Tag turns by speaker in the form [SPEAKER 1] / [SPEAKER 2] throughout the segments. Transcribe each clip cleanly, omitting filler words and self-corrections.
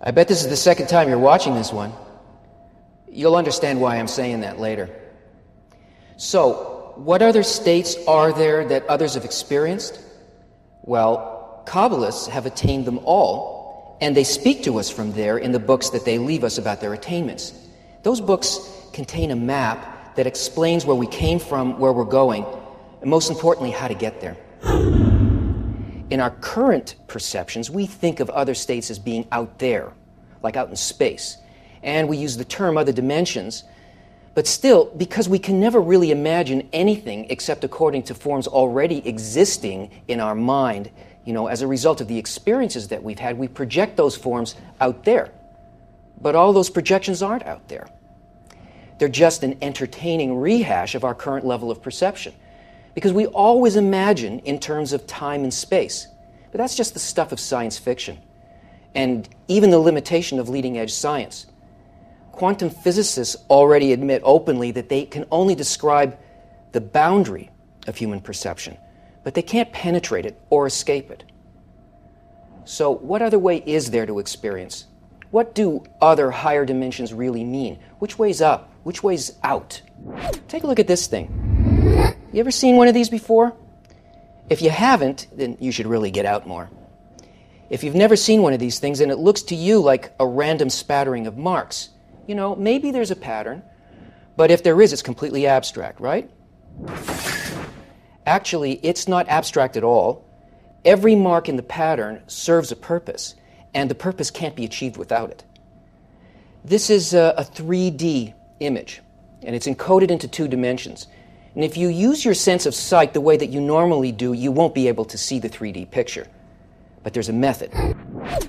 [SPEAKER 1] I bet this is the second time you're watching this one. You'll understand why I'm saying that later. So, what other states are there that others have experienced? Well, Kabbalists have attained them all, and they speak to us from there in the books that they leave us about their attainments. Those books contain a map that explains where we came from, where we're going, and most importantly, how to get there. In our current perceptions, we think of other states as being out there, like out in space, and we use the term other dimensions. But still, because we can never really imagine anything except according to forms already existing in our mind, as a result of the experiences that we've had, we project those forms out there. But all those projections aren't out there. They're just an entertaining rehash of our current level of perception. Because we always imagine in terms of time and space. But that's just the stuff of science fiction, and even the limitation of leading-edge science. Quantum physicists already admit openly that they can only describe the boundary of human perception, but they can't penetrate it or escape it. So what other way is there to experience? What do other higher dimensions really mean? Which way's up? Which way's out? Take a look at this thing. You ever seen one of these before? If you haven't, then you should really get out more. If you've never seen one of these things and it looks to you like a random spattering of marks, maybe there's a pattern, but if there is, it's completely abstract, right? Actually, it's not abstract at all. Every mark in the pattern serves a purpose, and the purpose can't be achieved without it. This is a 3D image, and it's encoded into 2 dimensions. And if you use your sense of sight the way that you normally do, you won't be able to see the 3D picture. But there's a method.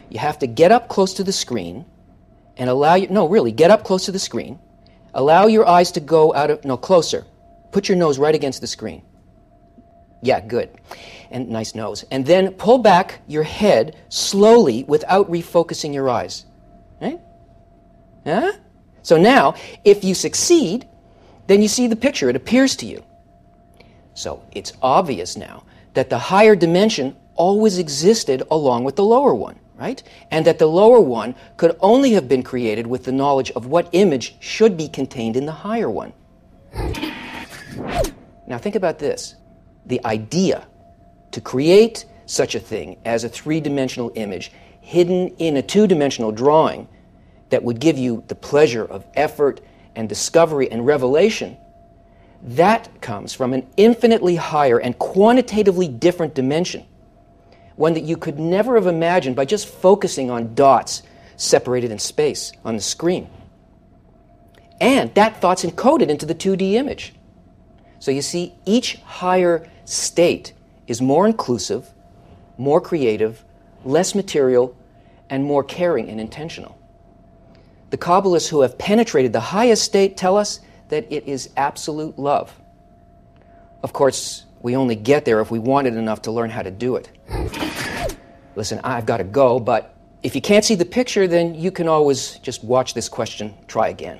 [SPEAKER 1] You have to get up close to the screen and get up close to the screen. Allow your eyes to go closer. Put your nose right against the screen. Yeah, good. And nice nose. And then pull back your head slowly without refocusing your eyes. Right? Huh? So now, if you succeed, then you see the picture. It appears to you. So it's obvious now that the higher dimension always existed along with the lower one, right? And that the lower one could only have been created with the knowledge of what image should be contained in the higher one. Now think about this. The idea to create such a thing as a 3-dimensional image hidden in a 2-dimensional drawing that would give you the pleasure of effort and discovery and revelation, that comes from an infinitely higher and quantitatively different dimension, one that you could never have imagined by just focusing on dots separated in space on the screen. And that thought's encoded into the 2D image. So you see, each higher state is more inclusive, more creative, less material, and more caring and intentional. The Kabbalists who have penetrated the highest state tell us that it is absolute love. Of course, we only get there if we want it enough to learn how to do it. Listen, I've got to go, but if you can't see the picture, then you can always just watch this question, try again.